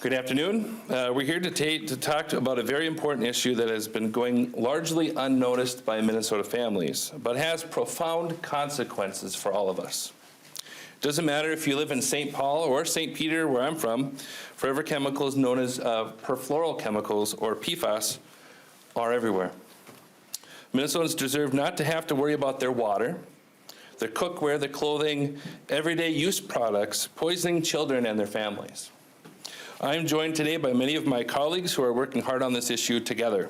Good afternoon. We're here to talk about a very important issue that has been going largely unnoticed by Minnesota families, but has profound consequences for all of us. It doesn't matter if you live in St. Paul or St. Peter, where I'm from, forever chemicals known as perfluorochemicals or PFAS are everywhere. Minnesotans deserve not to have to worry about their water, their cookware, their clothing, everyday use products, poisoning children and their families. I'm joined today by many of my colleagues who are working hard on this issue together.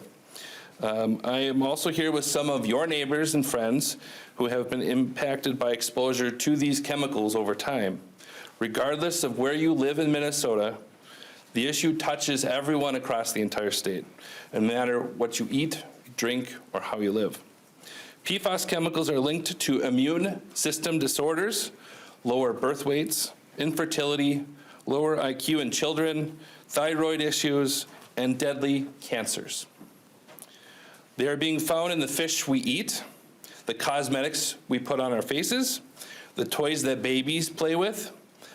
I am also here with some of your neighbors and friends who have been impacted by exposure to these chemicals over time. Regardless of where you live in Minnesota, the issue touches everyone across the entire state, no matter what you eat, drink, or how you live. PFAS chemicals are linked to immune system disorders, lower birth weights, infertility, lower IQ in children, thyroid issues, and deadly cancers. They are being found in the fish we eat, the cosmetics we put on our faces, the toys that babies play with,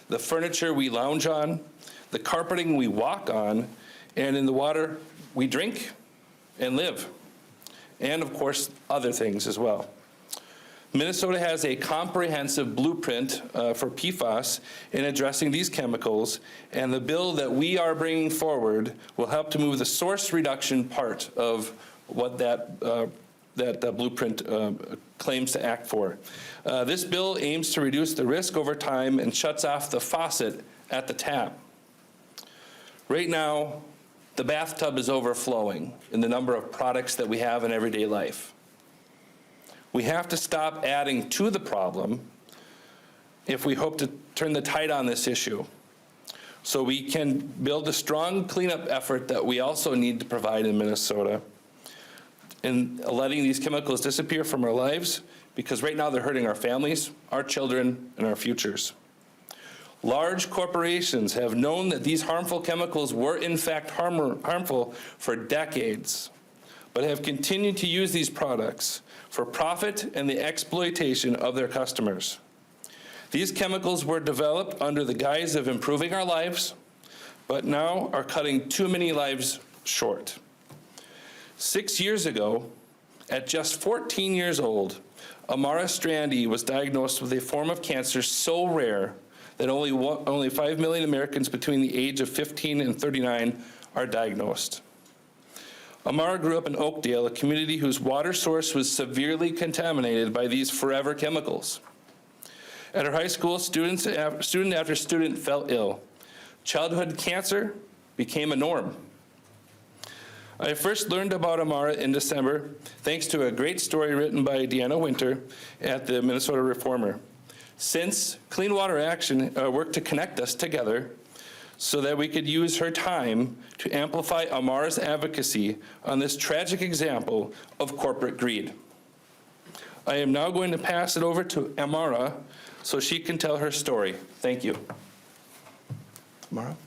the furniture we lounge on, the carpeting we walk on, and in the water we drink and live, and of course, other things as well. Minnesota has a comprehensive blueprint for PFAS in addressing these chemicals, and the bill that we are bringing forward will help to move the source reduction part of what that blueprint claims to act for. This bill aims to reduce the risk over time and shuts off the faucet at the tap. Right now, the bathtub is overflowing in the number of products that we have in everyday life. We have to stop adding to the problem if we hope to turn the tide on this issue. So we can build a strong cleanup effort that we also need to provide in Minnesota in letting these chemicals disappear from our lives, because right now they're hurting our families, our children, and our futures. Large corporations have known that these harmful chemicals were in fact harmful for decades, but have continued to use these products for profit and the exploitation of their customers. These chemicals were developed under the guise of improving our lives, but now are cutting too many lives short. 6 years ago, at just 14 years old, Amara Strandy was diagnosed with a form of cancer so rare that only 5 million Americans between the age of 15 and 39 are diagnosed. Amara grew up in Oakdale, a community whose water source was severely contaminated by these forever chemicals. At her high school, student after student fell ill. Childhood cancer became a norm. I first learned about Amara in December, thanks to a great story written by Deanna Winter at the Minnesota Reformer. Since Clean Water Action worked to connect us together so that we could use her time to amplify Amara's advocacy on this tragic example of corporate greed. I am now going to pass it over to Amara so she can tell her story. Thank you. Amara?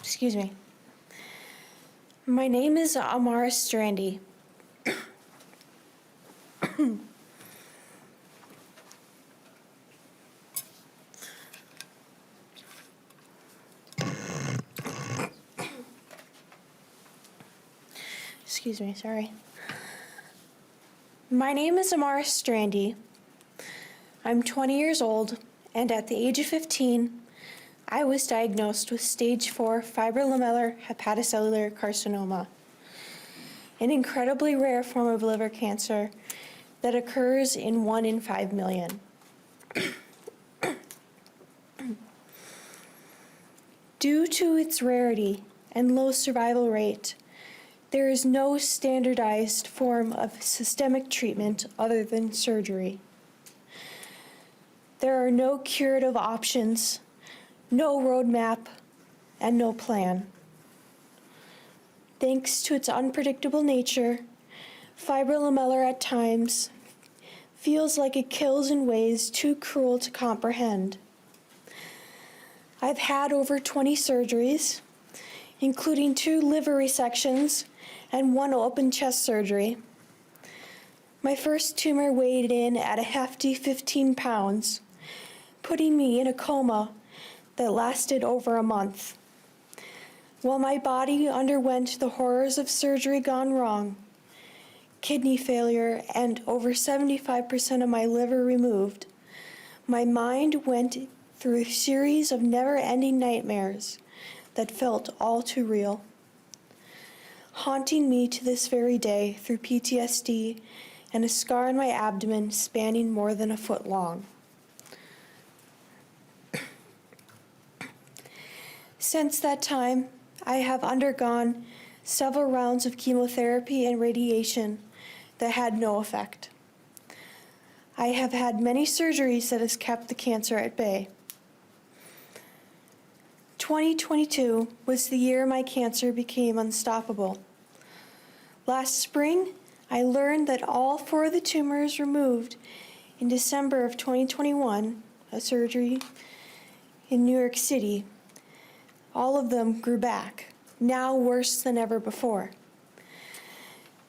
Excuse me. My name is Amara Strandy. Excuse me, sorry. My name is Amara Strandy. I'm 20 years old, and at the age of 15, I was diagnosed with stage 4 fibrolamellar hepatocellular carcinoma, an incredibly rare form of liver cancer that occurs in 1 in 5 million. Due to its rarity and low survival rate, there is no standardized form of systemic treatment other than surgery. There are no curative options, no roadmap, and no plan. Thanks to its unpredictable nature, fibrolamellar at times feels like it kills in ways too cruel to comprehend. I've had over 20 surgeries, including 2 liver resections and 1 open chest surgery. My first tumor weighed in at a hefty 15 pounds, putting me in a coma that lasted over a month. While my body underwent the horrors of surgery gone wrong, kidney failure, and over 75% of my liver removed, my mind went through a series of never-ending nightmares that felt all too real, haunting me to this very day through PTSD and a scar on my abdomen spanning more than a foot long. Since that time, I have undergone several rounds of chemotherapy and radiation that had no effect. I have had many surgeries that has kept the cancer at bay. 2022 was the year my cancer became unstoppable. Last spring, I learned that all 4 of the tumors removed in December of 2021, a surgery in New York City, all of them grew back, now worse than ever before.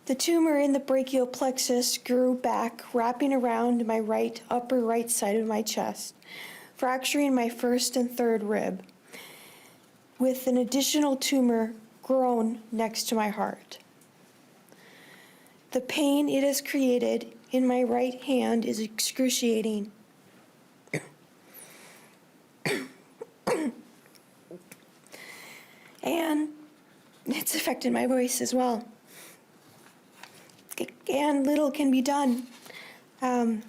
The tumor in the brachial plexus grew back, wrapping around my upper right side of my chest, fracturing my 1st and 3rd rib, with an additional tumor grown next to my heart. The pain it has created in my right hand is excruciating. And it's affected my voice as well. And little can be done to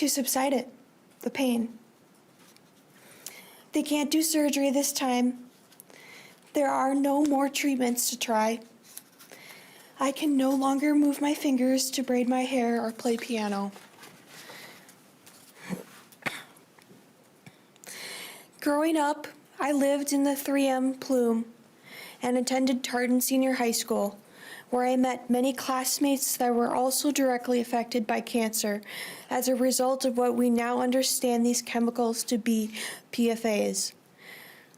subside it, the pain. They can't do surgery this time. There are no more treatments to try. I can no longer move my fingers to braid my hair or play piano. Growing up, I lived in the 3M plume and attended Tartan Senior High School, where I met many classmates that were also directly affected by cancer as a result of what we now understand these chemicals to be, PFAs.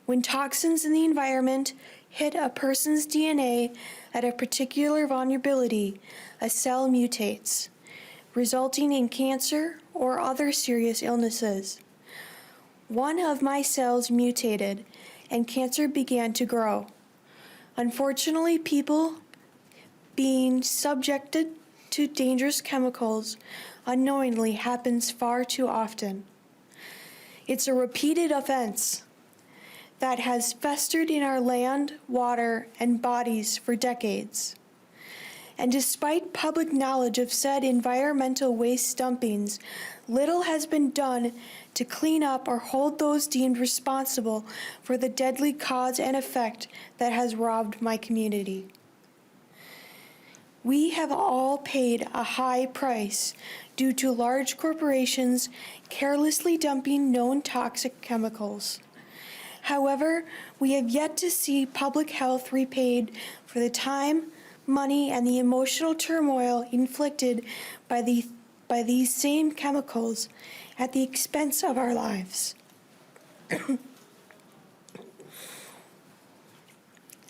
When toxins in the environment hit a person's DNA at a particular vulnerability, a cell mutates, resulting in cancer or other serious illnesses. One of my cells mutated, and cancer began to grow. Unfortunately, people being subjected to dangerous chemicals unknowingly happens far too often. It's a repeated offense that has festered in our land, water, and bodies for decades. And despite public knowledge of said environmental waste dumpings, little has been done to clean up or hold those deemed responsible for the deadly cause and effect that has robbed my community. We have all paid a high price due to large corporations carelessly dumping known toxic chemicals. However, we have yet to see public health repaid for the time, money, and the emotional turmoil inflicted by these same chemicals at the expense of our lives.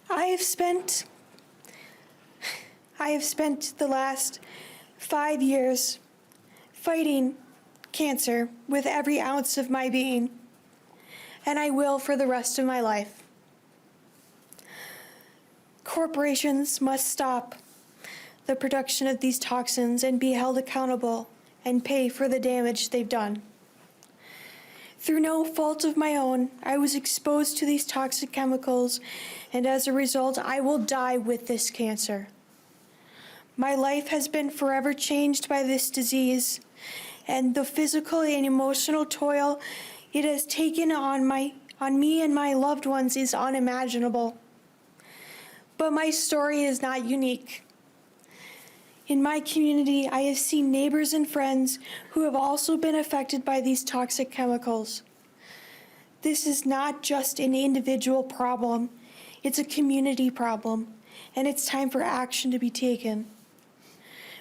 I have spent the last 5 years fighting cancer with every ounce of my being, and I will for the rest of my life. Corporations must stop the production of these toxins and be held accountable and pay for the damage they've done. Through no fault of my own, I was exposed to these toxic chemicals, and as a result, I will die with this cancer. My life has been forever changed by this disease, and the physical and emotional toll it has taken on me and my loved ones is unimaginable. But my story is not unique. In my community, I have seen neighbors and friends who have also been affected by these toxic chemicals. This is not just an individual problem, it's a community problem, and it's time for action to be taken.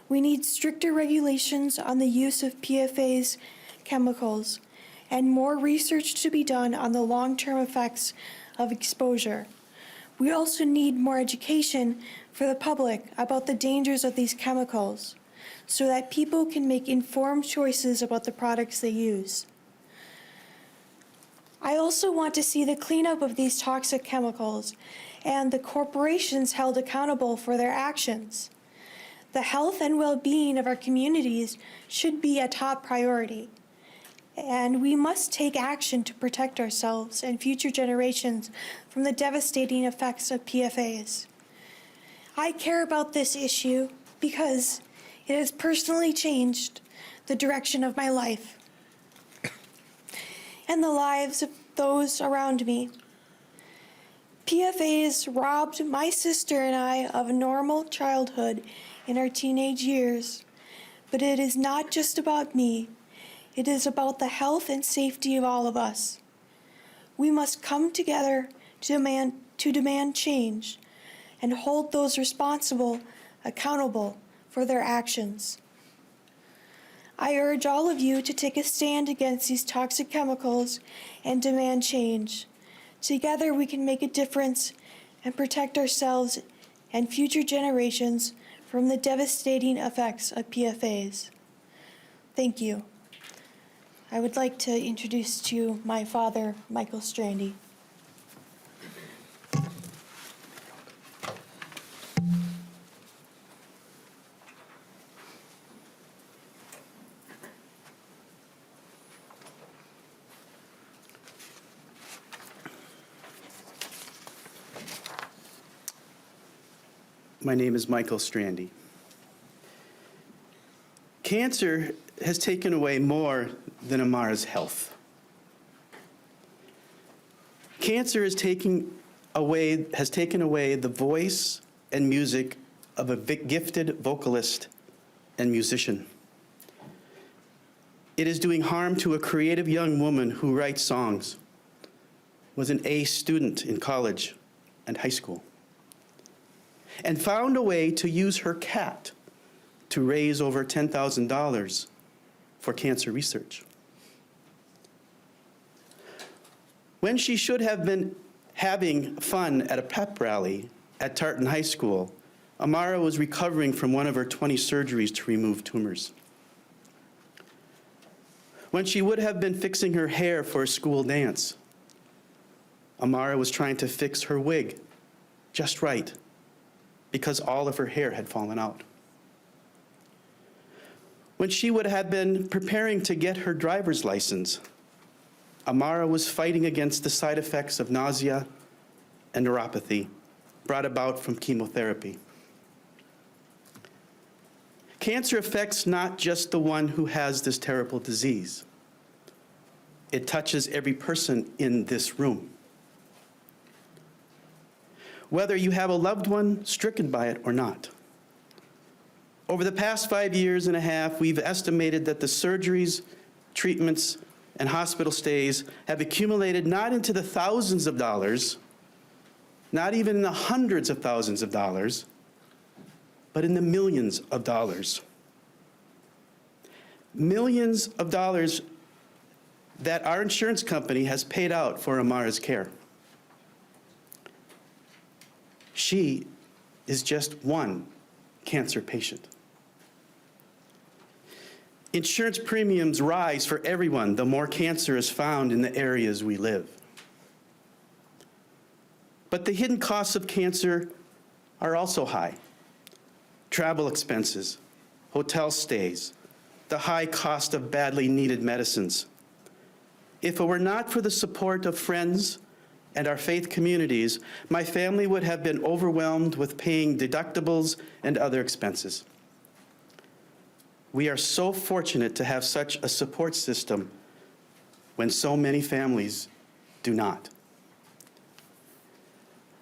We need stricter regulations on the use of PFAS chemicals and more research to be done on the long-term effects of exposure. We also need more education for the public about the dangers of these chemicals so that people can make informed choices about the products they use. I also want to see the cleanup of these toxic chemicals and the corporations held accountable for their actions. The health and well-being of our communities should be a top priority, and we must take action to protect ourselves and future generations from the devastating effects of PFAS. I care about this issue because it has personally changed the direction of my life and the lives of those around me. PFAS robbed my sister and I of a normal childhood in our teenage years, but it is not just about me. It is about the health and safety of all of us. We must come together to demand change and hold those responsible accountable for their actions. I urge all of you to take a stand against these toxic chemicals and demand change. Together we can make a difference and protect ourselves and future generations from the devastating effects of PFAS. Thank you. I would like to introduce to you my father, Michael Strandy. My name is Michael Strandy. Cancer has taken away more than Amara's health. Cancer has taken away the voice and music of a gifted vocalist and musician. It is doing harm to a creative young woman who writes songs, was an A student in college and high school, and found a way to use her cat to raise over $10,000 for cancer research. When she should have been having fun at a pep rally at Tartan High School, Amara was recovering from one of her 20 surgeries to remove tumors. When she would have been fixing her hair for a school dance, Amara was trying to fix her wig just right, because all of her hair had fallen out. When she would have been preparing to get her driver's license, Amara was fighting against the side effects of nausea and neuropathy brought about from chemotherapy. Cancer affects not just the one who has this terrible disease. It touches every person in this room. Whether you have a loved one stricken by it or not. Over the past 5 years and a half, we've estimated that the surgeries, treatments, and hospital stays have accumulated not into the thousands of dollars, not even in the hundreds of thousands of dollars, but in the millions of dollars. Millions of dollars that our insurance company has paid out for Amara's care. She is just one cancer patient. Insurance premiums rise for everyone the more cancer is found in the areas we live. But the hidden costs of cancer are also high. Travel expenses, hotel stays, the high cost of badly needed medicines. If it were not for the support of friends and our faith communities, my family would have been overwhelmed with paying deductibles and other expenses. We are so fortunate to have such a support system when so many families do not.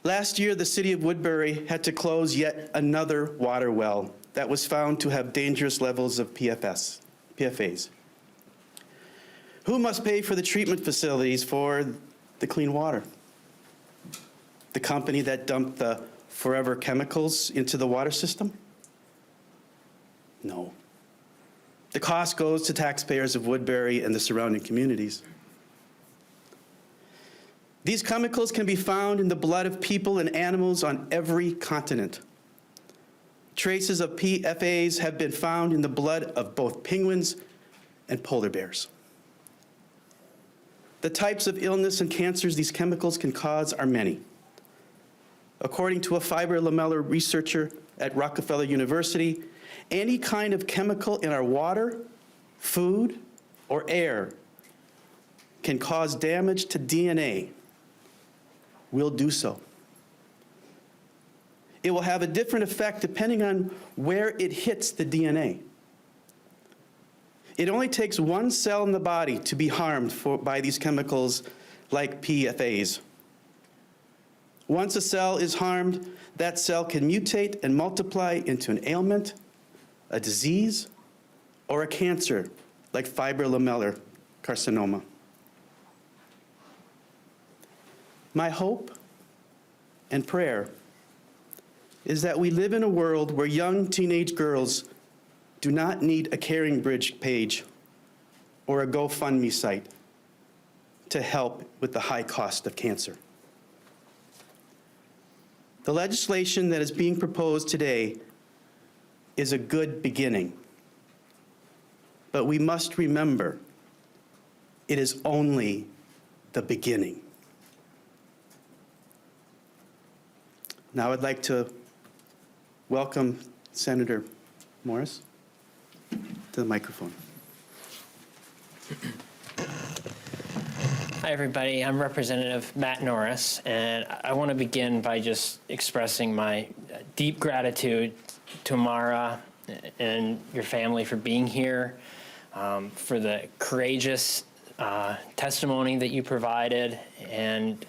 Last year, the city of Woodbury had to close yet another water well that was found to have dangerous levels of PFAS. Who must pay for the treatment facilities for the clean water? The company that dumped the forever chemicals into the water system? No. The cost goes to taxpayers of Woodbury and the surrounding communities. These chemicals can be found in the blood of people and animals on every continent. Traces of PFAS have been found in the blood of both penguins and polar bears. The types of illness and cancers these chemicals can cause are many. According to a fiber-lamellar researcher at Rockefeller University, any kind of chemical in our water, food, or air can cause damage to DNA. Will do so. It will have a different effect depending on where it hits the DNA. It only takes one cell in the body to be harmed by these chemicals like PFAS. Once a cell is harmed, that cell can mutate and multiply into an ailment, a disease, or a cancer like fibrolamellar carcinoma. My hope and prayer is that we live in a world where young teenage girls do not need a Caring Bridge page or a GoFundMe site to help with the high cost of cancer. The legislation that is being proposed today is a good beginning, but we must remember it is only the beginning. Now I'd like to welcome Senator Morris to the microphone. Hi, everybody. I'm Representative Matt Norris, and I want to begin by just expressing my deep gratitude to Mara and your family for being here, for the courageous testimony that you provided. And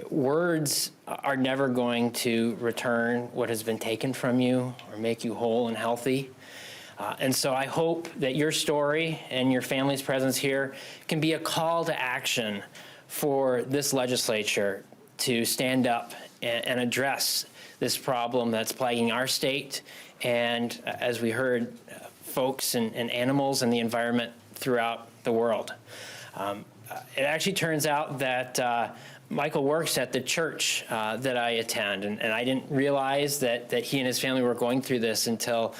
words are never going to return what has been taken from you or make you whole and healthy. And so I hope that your story and your family's presence here can be a call to action for this legislature to stand up and address this problem that's plaguing our state and, as we heard, folks and animals and the environment throughout the world. It actually turns out that Michael works at the church that I attend, and I didn't realize that he and his family were going through this until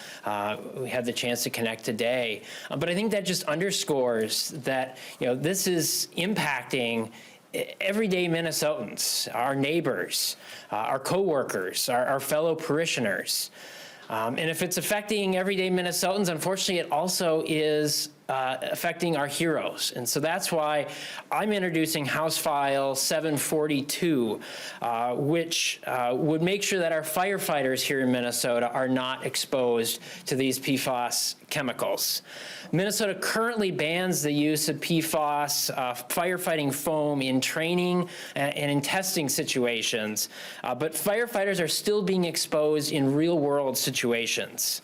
we had the chance to connect today. But I think that just underscores that this is impacting everyday Minnesotans, our neighbors, our coworkers, our fellow parishioners. And if it's affecting everyday Minnesotans, unfortunately, it also is affecting our heroes. And so that's why I'm introducing House File 742, which would make sure that our firefighters here in Minnesota are not exposed to these PFAS chemicals. Minnesota currently bans the use of PFAS firefighting foam in training and in testing situations, but firefighters are still being exposed in real-world situations.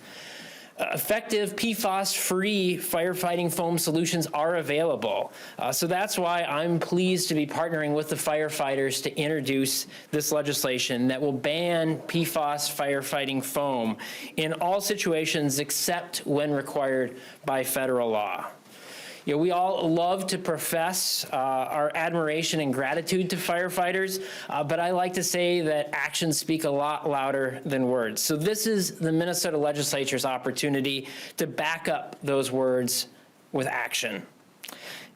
Effective PFAS-free firefighting foam solutions are available. So that's why I'm pleased to be partnering with the firefighters to introduce this legislation that will ban PFAS firefighting foam in all situations except when required by federal law. We all love to profess our admiration and gratitude to firefighters, but I like to say that actions speak a lot louder than words. So this is the Minnesota legislature's opportunity to back up those words with action.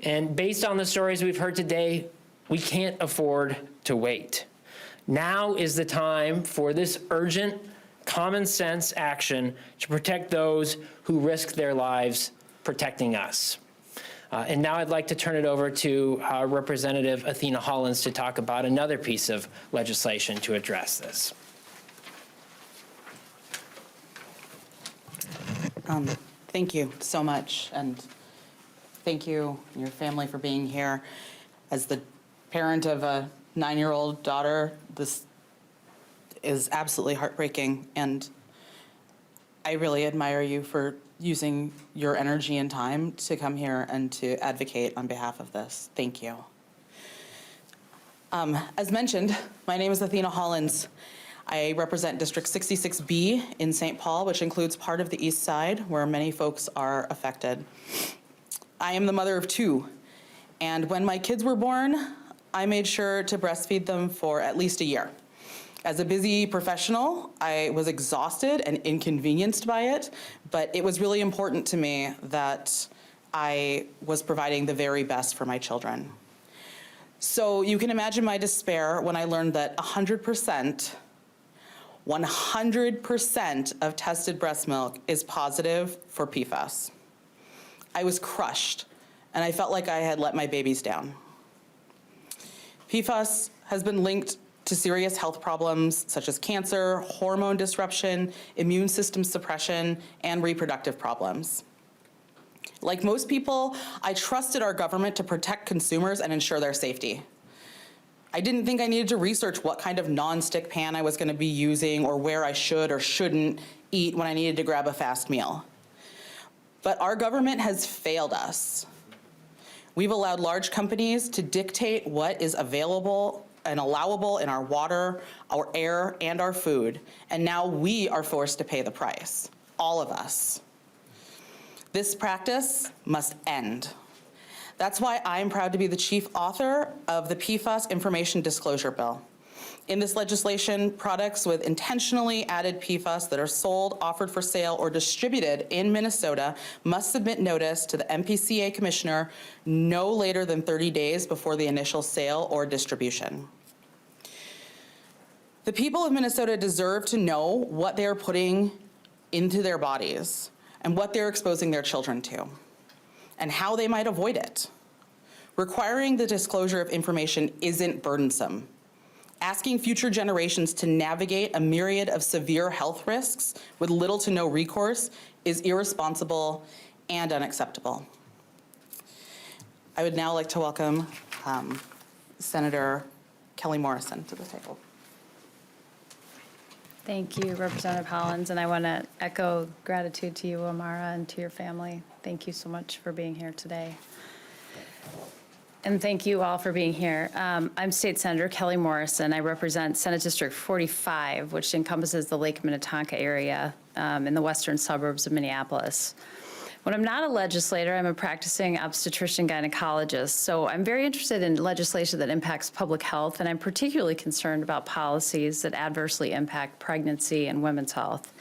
And based on the stories we've heard today, we can't afford to wait. Now is the time for this urgent, common sense action to protect those who risk their lives protecting us. And now I'd like to turn it over to Representative Athena Hollins to talk about another piece of legislation to address this. Thank you so much, and thank you and your family for being here. As the parent of a 9-year-old daughter, this is absolutely heartbreaking, and I really admire you for using your energy and time to come here and to advocate on behalf of this. Thank you. As mentioned, my name is Athena Hollins. I represent District 66B in St. Paul, which includes part of the east side where many folks are affected. I am the mother of two, and when my kids were born, I made sure to breastfeed them for at least a year. As a busy professional, I was exhausted and inconvenienced by it, but it was really important to me that I was providing the very best for my children. So you can imagine my despair when I learned that 100% of tested breast milk is positive for PFAS. I was crushed, and I felt like I had let my babies down. PFAS has been linked to serious health problems such as cancer, hormone disruption, immune system suppression, and reproductive problems. Like most people, I trusted our government to protect consumers and ensure their safety. I didn't think I needed to research what kind of non-stick pan I was going to be using or where I should or shouldn't eat when I needed to grab a fast meal. But our government has failed us. We've allowed large companies to dictate what is available and allowable in our water, our air, and our food, and now we are forced to pay the price, all of us. This practice must end. That's why I'm proud to be the chief author of the PFAS Information Disclosure Bill. In this legislation, products with intentionally added PFAS that are sold, offered for sale, or distributed in Minnesota must submit notice to the MPCA commissioner no later than 30 days before the initial sale or distribution. The people of Minnesota deserve to know what they're putting into their bodies and what they're exposing their children to, and how they might avoid it. Requiring the disclosure of information isn't burdensome. Asking future generations to navigate a myriad of severe health risks with little to no recourse is irresponsible and unacceptable. I would now like to welcome Senator Kelly Morrison to the table. Thank you, Representative Hollins, and I want to echo gratitude to you, Amara, and to your family. Thank you so much for being here today. And thank you all for being here. I'm State Senator Kelly Morrison. I represent Senate District 45, which encompasses the Lake Minnetonka area in the western suburbs of Minneapolis. When I'm not a legislator, I'm a practicing obstetrician gynecologist, so I'm very interested in legislation that impacts public health, and I'm particularly concerned about policies that adversely impact pregnancy and women's health.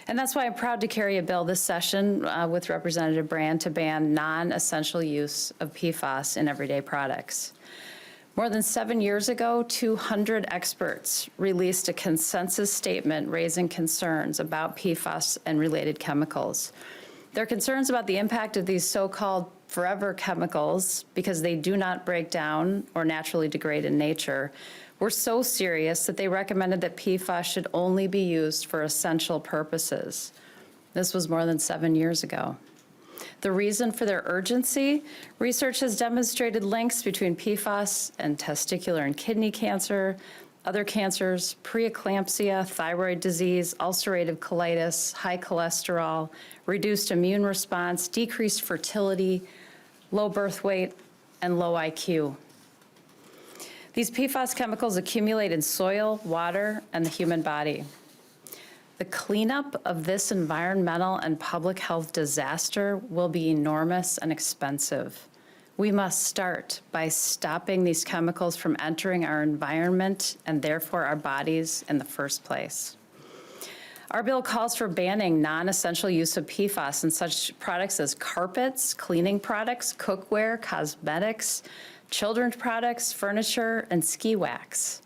And that's why I'm proud to carry a bill this session with Representative Brand to ban non-essential use of PFAS in everyday products. More than 7 years ago, 200 experts released a consensus statement raising concerns about PFAS and related chemicals. Their concerns about the impact of these so-called forever chemicals, because they do not break down or naturally degrade in nature, were so serious that they recommended that PFAS should only be used for essential purposes. This was more than 7 years ago. The reason for their urgency? Research has demonstrated links between PFAS and testicular and kidney cancer, other cancers, preeclampsia, thyroid disease, ulcerative colitis, high cholesterol, reduced immune response, decreased fertility, low birth weight, and low IQ. These PFAS chemicals accumulate in soil, water, and the human body. The cleanup of this environmental and public health disaster will be enormous and expensive. We must start by stopping these chemicals from entering our environment and therefore our bodies in the first place. Our bill calls for banning non-essential use of PFAS in such products as carpets, cleaning products, cookware, cosmetics, children's products, furniture, and ski wax.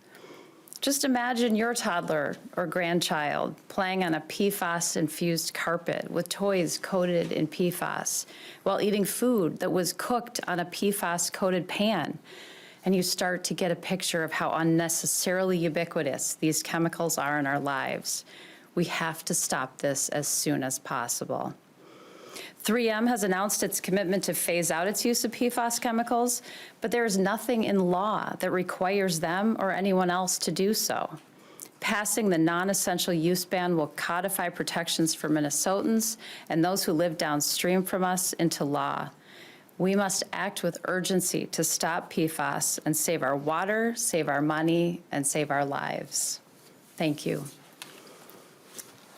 Just imagine your toddler or grandchild playing on a PFAS-infused carpet with toys coated in PFAS while eating food that was cooked on a PFAS-coated pan. And you start to get a picture of how unnecessarily ubiquitous these chemicals are in our lives. We have to stop this as soon as possible. 3M has announced its commitment to phase out its use of PFAS chemicals, but there is nothing in law that requires them or anyone else to do so. Passing the non-essential use ban will codify protections for Minnesotans and those who live downstream from us into law. We must act with urgency to stop PFAS and save our water, save our money, and save our lives. Thank you.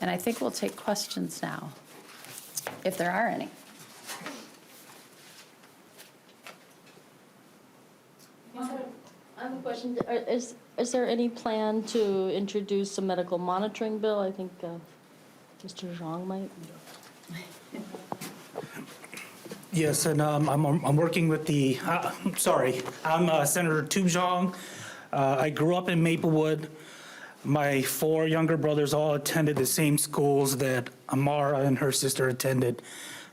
And I think we'll take questions now, if there are any. I have a question. Is there any plan to introduce a medical monitoring bill? I think Mr. Zhang might. Yes, and I'm working with the, I'm Senator Tu Zhang. I grew up in Maplewood. My 4 younger brothers all attended the same schools that Amara and her sister attended.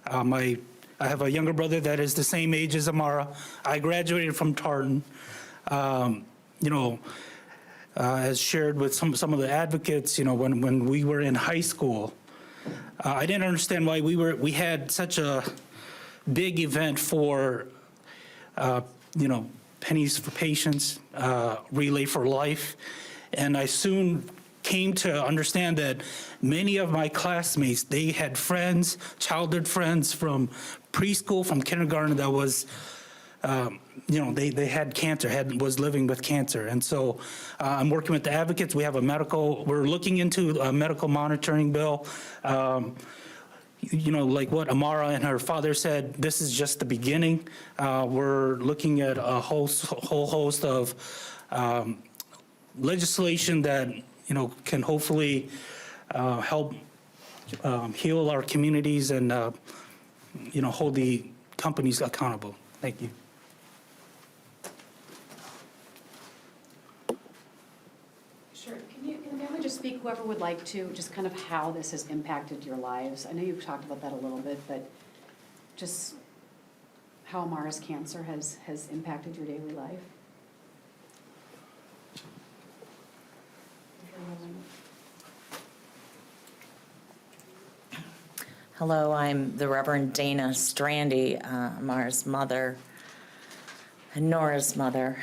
I have a younger brother that is the same age as Amara. I graduated from Tartan. As shared with some of the advocates, when we were in high school, I didn't understand why we had such a big event for, Pennies for Patients, Relay for Life. And I soon came to understand that many of my classmates, they had friends, childhood friends from preschool, from kindergarten that was, they had cancer, was living with cancer. And so I'm working with the advocates. We're looking into a medical monitoring bill. Like what Amara and her father said, this is just the beginning. We're looking at a whole host of legislation that, can hopefully help heal our communities and, hold the companies accountable. Thank you. Sure. Can you maybe just speak, whoever would like to, just kind of how this has impacted your lives? I know you've talked about that a little bit, but just how Amara's cancer has impacted your daily life? If you're willing. Hello, I'm the Reverend Dana Strandy, Amara's mother, and Nora's mother.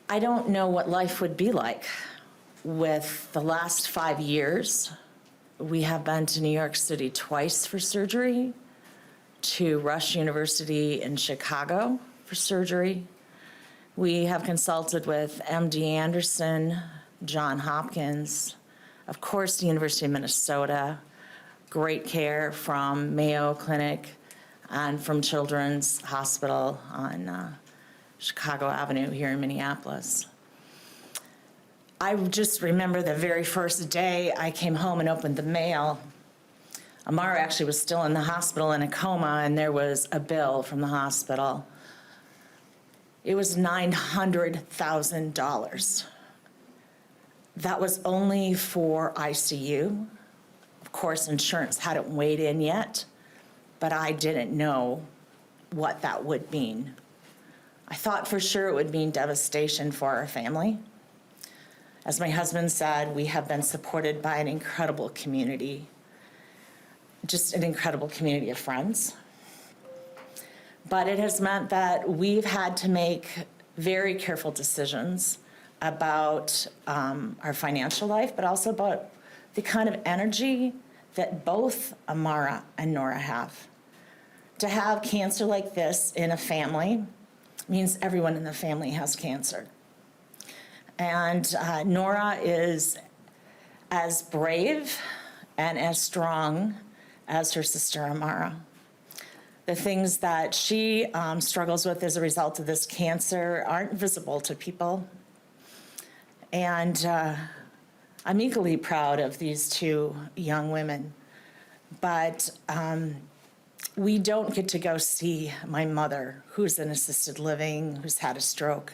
I don't know what life would be like. With the last 5 years, we have been to New York City twice for surgery, to Rush University in Chicago for surgery. We have consulted with MD Anderson, Johns Hopkins, of course, the University of Minnesota, great care from Mayo Clinic and from Children's Hospital on Chicago Avenue here in Minneapolis. I just remember the very first day I came home and opened the mail. Amara actually was still in the hospital in a coma, and there was a bill from the hospital. It was $900,000. That was only for ICU. Of course, insurance hadn't weighed in yet, but I didn't know what that would mean. I thought for sure it would mean devastation for our family. As my husband said, we have been supported by an incredible community, just an incredible community of friends. But it has meant that we've had to make very careful decisions about our financial life, but also about the kind of energy that both Amara and Nora have. To have cancer like this in a family means everyone in the family has cancer. And Nora is as brave and as strong as her sister Amara. The things that she struggles with as a result of this cancer aren't visible to people. And I'm equally proud of these 2 young women. But we don't get to go see my mother, who's in assisted living, who's had a stroke,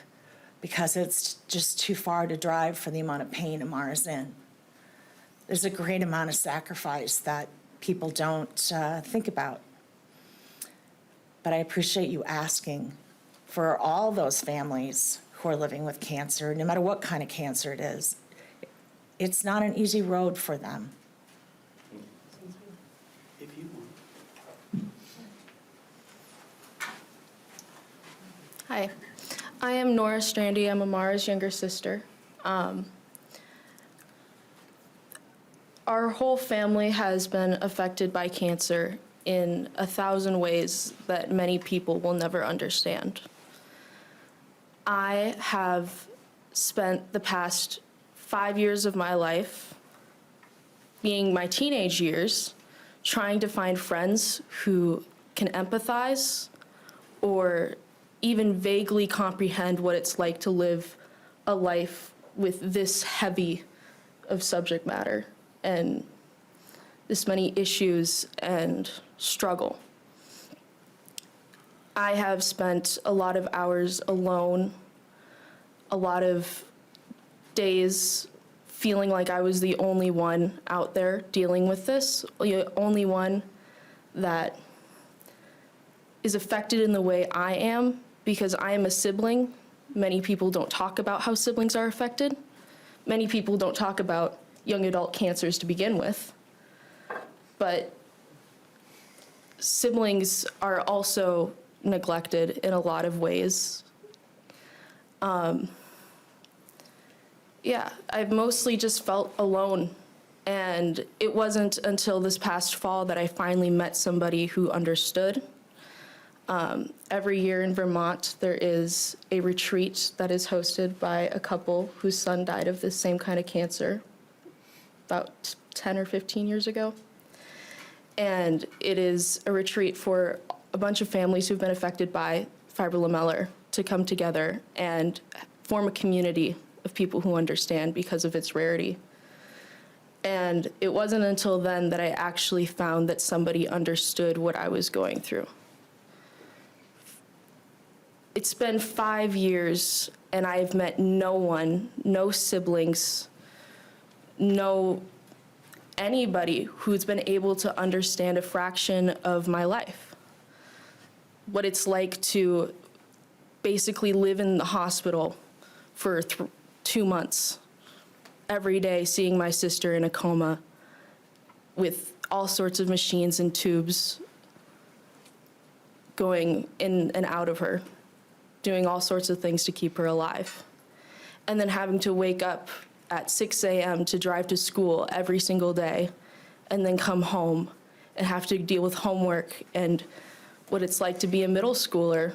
because it's just too far to drive for the amount of pain Amara's in. There's a great amount of sacrifice that people don't think about. But I appreciate you asking for all those families who are living with cancer, no matter what kind of cancer it is. It's not an easy road for them. If you want. Hi, I am Norris Strandy. I'm Amara's younger sister. Our whole family has been affected by cancer, in 1,000 ways that many people will never understand. I have spent the past 5 years of my life, being my teenage years, trying to find friends who can empathize or even vaguely comprehend what it's like to live a life with this heavy of subject matter and this many issues and struggle. I have spent a lot of hours alone, a lot of days feeling like I was the only one out there dealing with this, the only one that is affected in the way I am, because I am a sibling. Many people don't talk about how siblings are affected. Many people don't talk about young adult cancers to begin with. But siblings are also neglected in a lot of ways. Yeah, I've mostly just felt alone. And it wasn't until this past fall that I finally met somebody who understood. Every year in Vermont, there is a retreat that is hosted by a couple whose son died of this same kind of cancer about 10 or 15 years ago. And it is a retreat for a bunch of families who've been affected by fibrolamellar to come together and form a community of people who understand because of its rarity. And it wasn't until then that I actually found that somebody understood what I was going through. It's been 5 years and I've met no one, no siblings, no anybody who's been able to understand a fraction of my life. What it's like to basically live in the hospital for 2 months, every day seeing my sister in a coma with all sorts of machines and tubes going in and out of her, doing all sorts of things to keep her alive. And then having to wake up at 6 a.m. to drive to school every single day, and then come home and have to deal with homework. And what it's like to be a middle schooler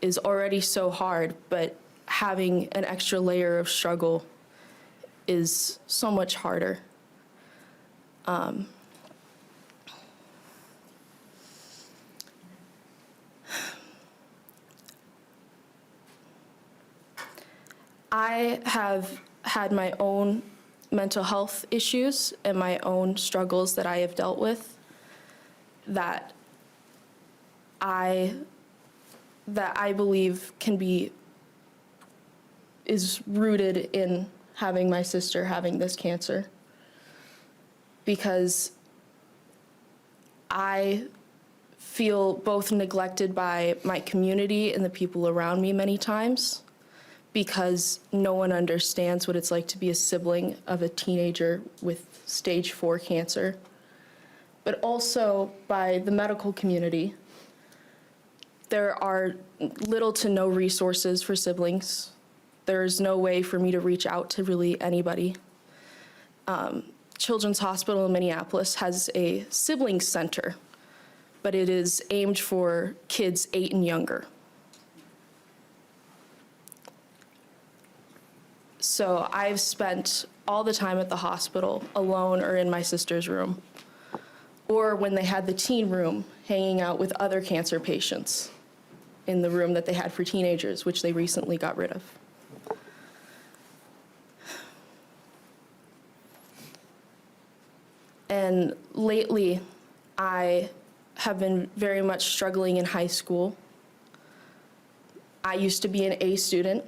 is already so hard, but having an extra layer of struggle is so much harder. I have had my own mental health issues and my own struggles that I have dealt with that I believe is rooted in having my sister having this cancer, because I feel both neglected by my community and the people around me many times, because no one understands what it's like to be a sibling of a teenager with stage 4 cancer, but also by the medical community. There are little to no resources for siblings. There's no way for me to reach out to really anybody. Children's Hospital in Minneapolis has a sibling center, but it is aimed for kids 8 and younger. So I've spent all the time at the hospital alone or in my sister's room, or when they had the teen room, hanging out with other cancer patients in the room that they had for teenagers, which they recently got rid of. And lately, I have been very much struggling in high school. I used to be an A student,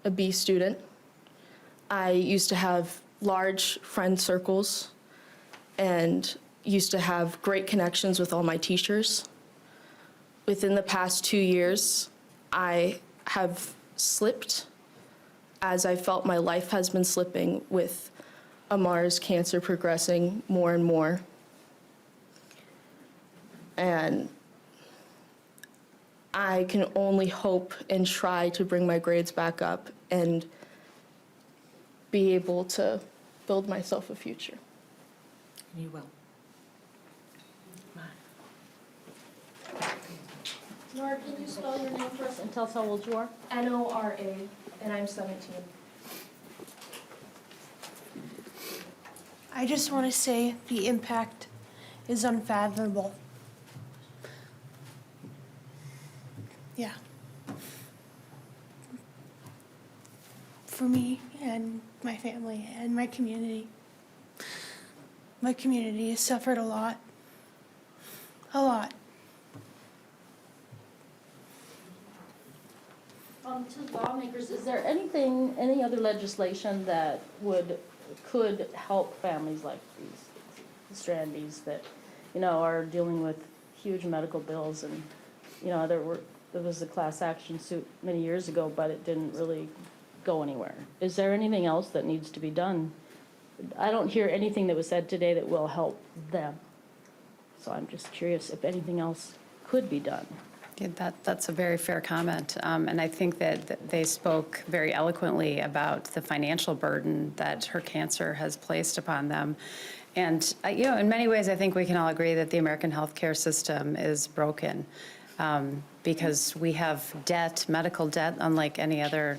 a B student. I used to have large friend circles and used to have great connections with all my teachers. Within the past 2 years, I have slipped as I felt my life has been slipping with Amar's cancer progressing more and more. And I can only hope and try to bring my grades back up and be able to build myself a future. You will. Nora, can you spell your name for us and tell us how old you are? Nora, and I'm 17. I just want to say the impact is unfathomable. Yeah. For me and my family and my community. My community has suffered a lot. A lot. To lawmakers, is there anything, any other legislation that could help families like these Strandys that, are dealing with huge medical bills and, there was a class action suit many years ago, but it didn't really go anywhere. Is there anything else that needs to be done? I don't hear anything that was said today that will help them. So I'm just curious if anything else could be done. Yeah, that's a very fair comment. And I think that they spoke very eloquently about the financial burden that her cancer has placed upon them. And, in many ways, I think we can all agree that the American healthcare system is broken because we have debt, medical debt, unlike any other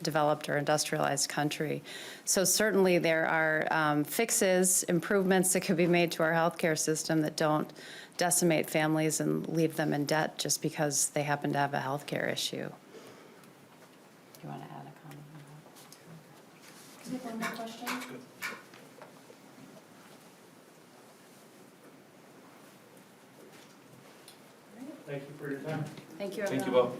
developed or industrialized country. So certainly there are fixes, improvements that could be made to our healthcare system that don't decimate families and leave them in debt just because they happen to have a healthcare issue. Do you want to add a comment? Can I have one more question? Thank you for your time. Thank you, Thank you both.